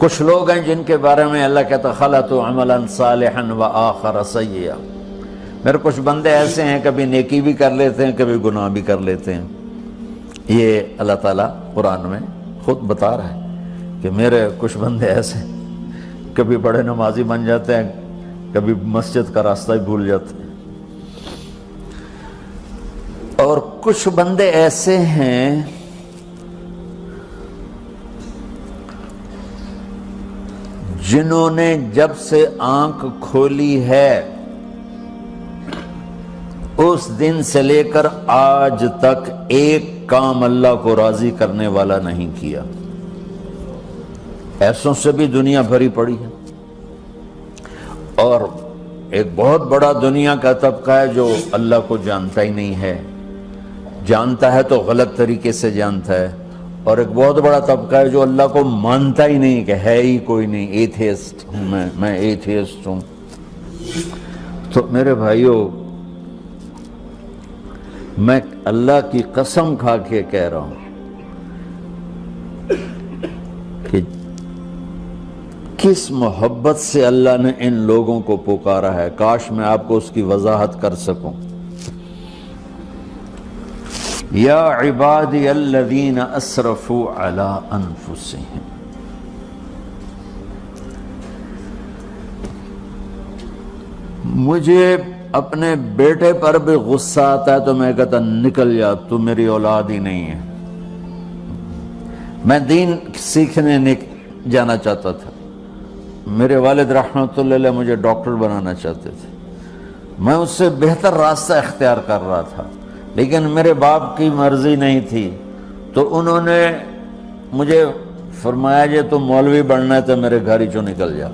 کچھ لوگ ہیں جن کے بارے میں اللہ کہتا خلطوا عملا صالحا وآخر سیئا، میرے کچھ بندے ایسے ہیں کبھی نیکی بھی کر لیتے ہیں کبھی گناہ بھی کر لیتے ہیں۔ یہ اللہ تعالیٰ قرآن میں خود بتا رہا ہے کہ میرے کچھ بندے ایسے ہیں، کبھی بڑے نمازی بن جاتے ہیں کبھی مسجد کا راستہ ہی بھول جاتے ہیں، اور کچھ بندے ایسے ہیں جنہوں نے جب سے آنکھ کھولی ہے اس دن سے لے کر آج تک ایک کام اللہ کو راضی کرنے والا نہیں کیا۔ ایسوں سے بھی دنیا بھری پڑی ہے، اور ایک بہت بڑا دنیا کا طبقہ ہے جو اللہ کو جانتا ہی نہیں ہے، جانتا ہے تو غلط طریقے سے جانتا ہے، اور ایک بہت بڑا طبقہ ہے جو اللہ کو مانتا ہی نہیں کہ ہے ہی کوئی نہیں، ایتھیسٹ ہوں میں ایتھیسٹ ہوں۔ تو میرے بھائیوں، میں اللہ کی قسم کھا کے کہہ رہا ہوں کہ کس محبت سے اللہ نے ان لوگوں کو پکارا ہے، کاش میں آپ کو اس کی وضاحت کر سکوں۔ یا عبادی الذین اسرفوا علی انفسہم، مجھے اپنے بیٹے پر بھی غصہ آتا ہے تو میں کہتا نکل جا، تو میری اولاد ہی نہیں ہے۔ میں دین سیکھنے جانا چاہتا تھا، میرے والد رحمۃ اللہ علیہ مجھے ڈاکٹر بنانا چاہتے تھے، میں اس سے بہتر راستہ اختیار کر رہا تھا، لیکن میرے باپ کی مرضی نہیں تھی، تو انہوں نے مجھے فرمایا جی تو مولوی بننا ہے تو میرے گھر ہی چوں نکل جا۔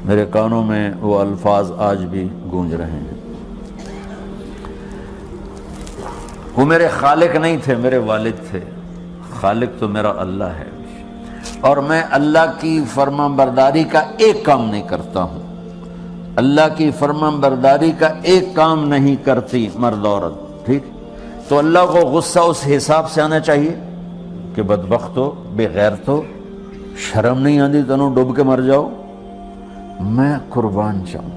میرے کانوں میں وہ الفاظ آج بھی گونج رہے ہیں۔ وہ میرے خالق نہیں تھے، میرے والد تھے، خالق تو میرا اللہ ہے، اور میں اللہ کی فرمان برداری کا ایک کام نہیں کرتا ہوں، اللہ کی فرمان برداری کا ایک کام نہیں کرتی مرد عورت، ٹھیک؟ تو اللہ کو غصہ اس حساب سے آنا چاہیے کہ بدبخت ہو، بے غیرت ہو، شرم نہیں آتی تنوں ڈوب کے مر جاؤ۔ میں قربان جاؤں،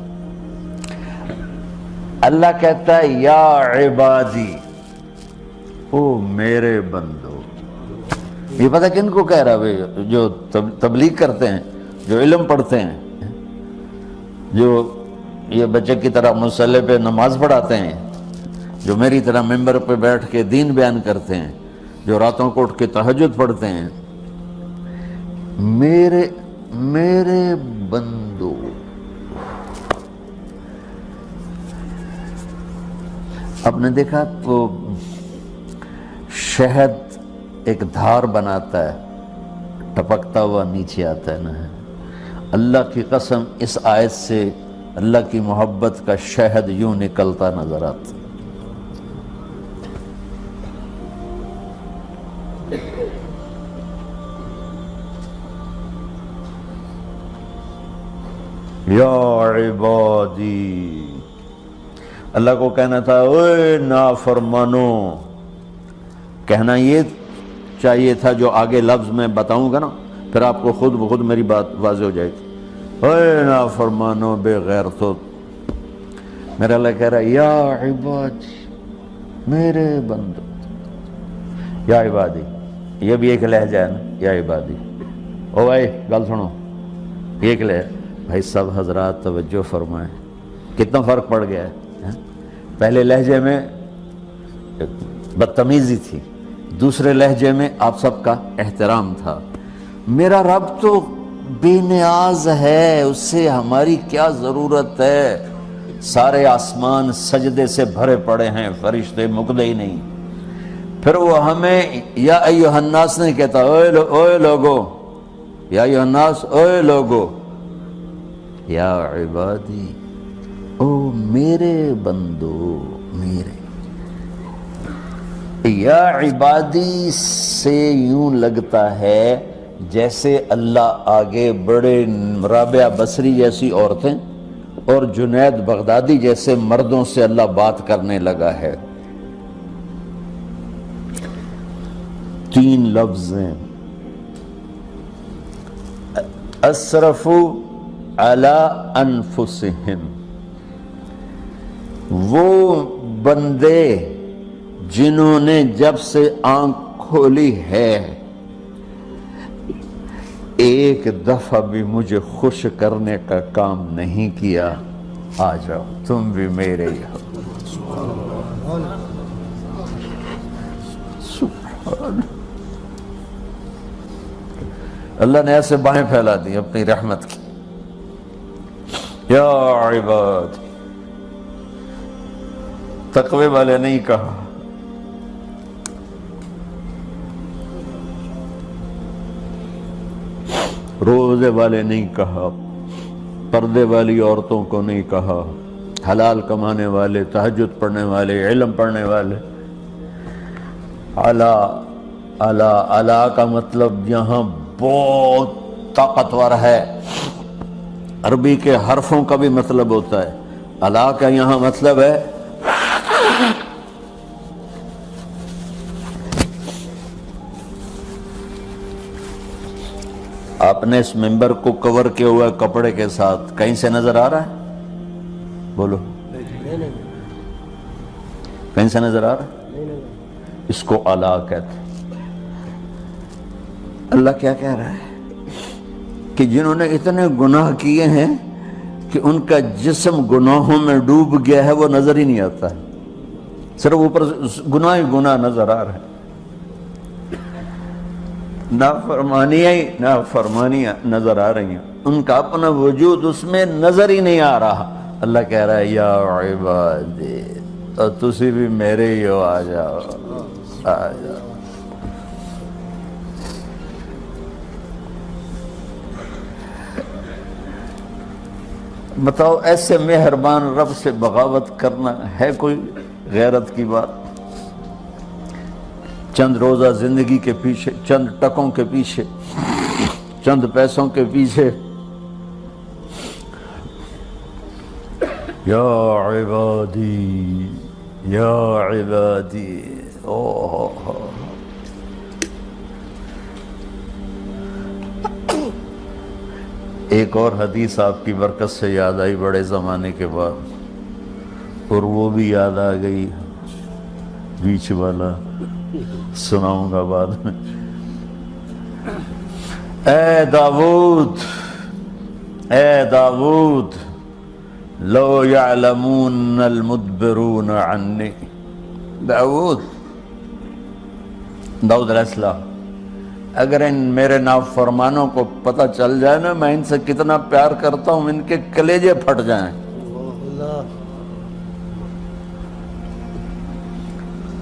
اللہ کہتا ہے یا عبادی، او میرے بندو۔ یہ پتہ کن کو کہہ رہا ہے؟ جو تبلیغ کرتے ہیں، جو علم پڑھتے ہیں، جو یہ بچے کی طرح مصلی پہ نماز پڑھاتے ہیں، جو میری طرح ممبر پہ بیٹھ کے دین بیان کرتے ہیں، جو راتوں کو اٹھ کے تہجد پڑھتے ہیں۔ میرے بندو، آپ نے دیکھا وہ شہد ایک دھار بناتا ہے، ٹپکتا ہوا نیچے آتا ہے نا۔ اللہ کی قسم اس آیت سے اللہ کی محبت کا شہد یوں نکلتا نظر آتا۔ یا عبادی، اللہ کو کہنا تھا اوے نافرمانو، کہنا یہ چاہیے تھا جو آگے لفظ میں بتاؤں گا نا، پھر آپ کو خود بخود میری بات واضح ہو جائے گی۔ اوے نافرمانو، بے غیرتو، میرا اللہ کہہ رہا ہے یا عبادی، میرے بندو، یا عبادی، یہ بھی ایک لہجہ ہے نا، یا عبادی۔ او بھائی گل سنو، یہ ایک لہجہ، بھائی سب حضرات توجہ فرمائیں، کتنا فرق پڑ گیا ہے۔ پہلے لہجے میں بدتمیزی تھی، دوسرے لہجے میں آپ سب کا احترام تھا۔ میرا رب تو بے نیاز ہے، اس سے ہماری کیا ضرورت ہے؟ سارے آسمان سجدے سے بھرے پڑے ہیں، فرشتے مکدے ہی نہیں۔ پھر وہ ہمیں یا ایھا الناس نہیں کہتا، اوے لوگو، یا ایھا الناس، اوے لوگو، یا عبادی، او میرے بندو، میرے۔ یا عبادی سے یوں لگتا ہے جیسے اللہ آگے بڑے رابعہ بصری جیسی عورتیں اور جنید بغدادی جیسے مردوں سے اللہ بات کرنے لگا ہے۔ 3 لفظ ہیں، اسرفوا علی انفسہم، وہ بندے جنہوں نے جب سے آنکھ کھولی ہے ایک دفعہ بھی مجھے خوش کرنے کا کام نہیں کیا، آ جاؤ تم بھی میرے ہی ہو۔ سبحان اللہ نے ایسے باہیں پھیلا دی اپنی رحمت کی۔ یا عباد، تقوی والے نہیں کہا، روزے والے نہیں کہا، پردے والی عورتوں کو نہیں کہا، حلال کمانے والے، تہجد پڑھنے والے، علم پڑھنے والے۔ اعلیٰ اعلیٰ اعلیٰ کا مطلب یہاں بہت طاقتور ہے، عربی کے حرفوں کا بھی مطلب ہوتا ہے۔ اعلیٰ کا یہاں مطلب ہے آپ نے اس ممبر کو کور کیا ہوا ہے کپڑے کے ساتھ، کہیں سے نظر آ رہا ہے؟ بولو، کہیں سے نظر آ رہا ہے؟ اس کو اعلیٰ کہتے ہیں۔ اللہ کیا کہہ رہا ہے کہ جنہوں نے اتنے گناہ کیے ہیں کہ ان کا جسم گناہوں میں ڈوب گیا ہے، وہ نظر ہی نہیں آتا ہے، صرف اوپر گناہ ہی گناہ نظر آ رہا ہے، نافرمانیاں نظر آ رہی ہیں، ان کا اپنا وجود اس میں نظر ہی نہیں آ رہا۔ اللہ کہہ رہا ہے یا عبادی، اور تسی بھی میرے ہی ہو، آ جاؤ آ جاؤ۔ بتاؤ ایسے مہربان رب سے بغاوت کرنا ہے کوئی غیرت کی بات؟ چند روزہ زندگی کے پیچھے، چند ٹکوں کے پیچھے، چند پیسوں کے پیچھے، یا عبادی یا عبادی، ایک اور حدیث آپ کی برکت سے یاد آئی بڑے زمانے کے بعد، اور وہ بھی یاد آ گئی، بیچ والا سناؤں گا بعد میں۔ اے داؤد، اے داؤد، لو یعلمون المدبرون عنی، داؤد علیہ السلام، اگر ان میرے نافرمانوں کو پتہ چل جائے نا میں ان سے کتنا پیار کرتا ہوں، ان کے کلیجے پھٹ جائیں۔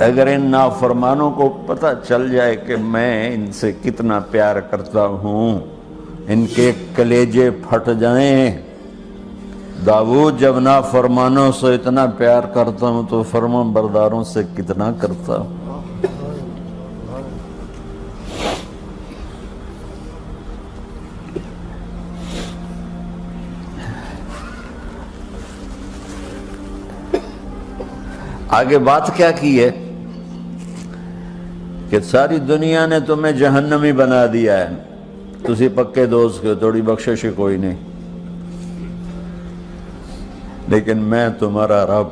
اگر ان نافرمانوں کو پتہ چل جائے کہ میں ان سے کتنا پیار کرتا ہوں، ان کے کلیجے پھٹ جائیں۔ داؤد جب نافرمانوں سے اتنا پیار کرتا ہوں تو فرمان برداروں سے کتنا کرتا ہوں۔ آگے بات کیا کی ہے کہ ساری دنیا نے تمہیں جہنمی بنا دیا ہے، تسی پکے دوست کے تھوڑی بخشش کوئی نہیں، لیکن میں تمہارا رب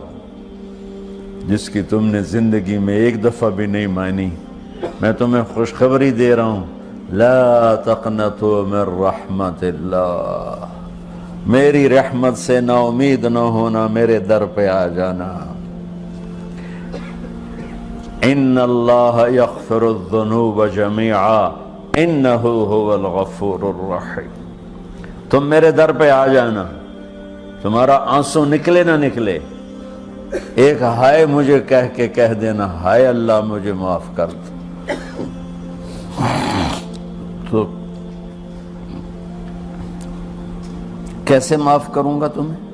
جس کی تم نے زندگی میں ایک دفعہ بھی نہیں مانی، میں تمہیں خوشخبری دے رہا ہوں، لا تقنطوا من رحمت اللہ، میری رحمت سے نا امید نہ ہونا، میرے در پہ آ جانا۔ ان اللہ یغفر الذنوب جميعا انہ هو الغفور الرحیم، تم میرے در پہ آ جانا، تمہارا آنسو نکلے نہ نکلے، ایک ہائے مجھے کہہ دینا، ہائے اللہ مجھے معاف کر دو، تو کیسے معاف کروں گا تمہیں؟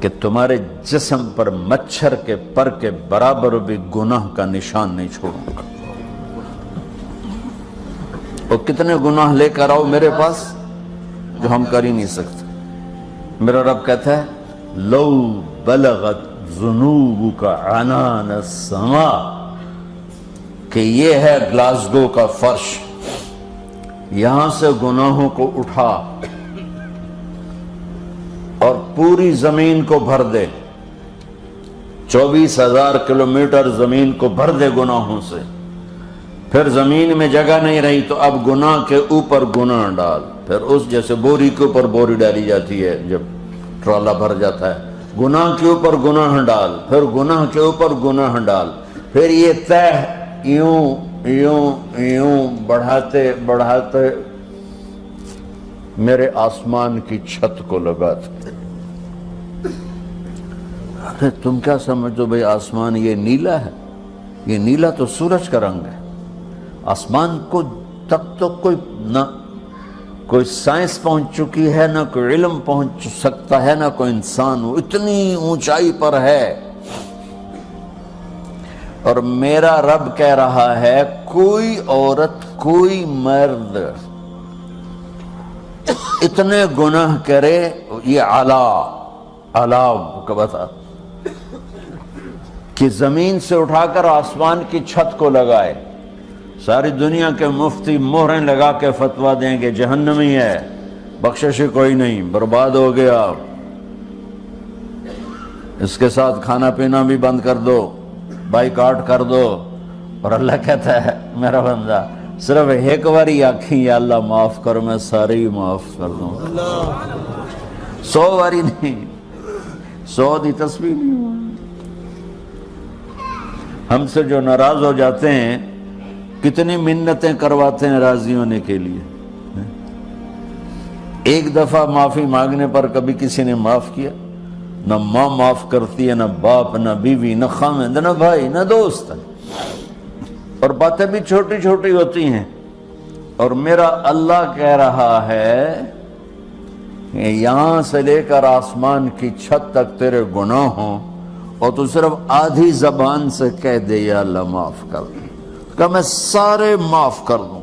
کہ تمہارے جسم پر مچھر کے پر کے برابر بھی گناہ کا نشان نہیں چھوڑوں گا۔ اور کتنے گناہ لے کر آؤ میرے پاس جو ہم کر ہی نہیں سکتے۔ میرا رب کہتا ہے لو بلغت ذنوبک عنان السماء، کہ یہ ہے گلاسگو کا فرش، یہاں سے گناہوں کو اٹھا اور پوری زمین کو بھر دے، 24,000 کلومیٹر زمین کو بھر دے گناہوں سے، پھر زمین میں جگہ نہیں رہی تو اب گناہ کے اوپر گناہ ڈال، پھر اس جیسے بوری کے اوپر بوری ڈالی جاتی ہے جب ٹرالا بھر جاتا ہے، گناہ کے اوپر گناہ ڈال، پھر گناہ کے اوپر گناہ ڈال، پھر یہ تہ یوں یوں یوں بڑھاتے بڑھاتے میرے آسمان کی چھت کو لگاتے۔ ارے تم کیا سمجھو بھئی آسمان یہ نیلا ہے؟ یہ نیلا تو سورج کا رنگ ہے۔ آسمان کو تک تو کوئی سائنس پہنچ چکی ہے، نہ کوئی علم پہنچ سکتا ہے، نہ کوئی انسان، وہ اتنی اونچائی پر ہے۔ اور میرا رب کہہ رہا ہے کوئی عورت کوئی مرد اتنے گناہ کرے، یہ اعلیٰ کا بتا کہ زمین سے اٹھا کر آسمان کی چھت کو لگائے، ساری دنیا کے مفتی مہریں لگا کے فتویٰ دیں گے جہنمی ہے، بخشش کوئی نہیں، برباد ہو گیا، اس کے ساتھ کھانا پینا بھی بند کر دو، بائیکاٹ کر دو۔ اور اللہ کہتا ہے میرا بندہ صرف ایک باری آکھیں یا اللہ معاف کر، میں سارے ہی معاف کر دوں، 100 باری نہیں، 100 دی تسبیح نہیں۔ ہم سے جو ناراض ہو جاتے ہیں کتنی منتیں کرواتے ہیں راضی ہونے کے لیے، ایک دفعہ معافی مانگنے پر کبھی کسی نے معاف کیا؟ نہ ماں معاف کرتی ہے، نہ باپ، نہ بیوی، نہ خاوند، نہ بھائی، نہ دوست، اور باتیں بھی چھوٹی چھوٹی ہوتی ہیں۔ اور میرا اللہ کہہ رہا ہے کہ یہاں سے لے کر آسمان کی چھت تک تیرے گناہ ہوں اور تو صرف آدھی زبان سے کہہ دے یا اللہ معاف کر دے، کہ میں سارے معاف کر دوں۔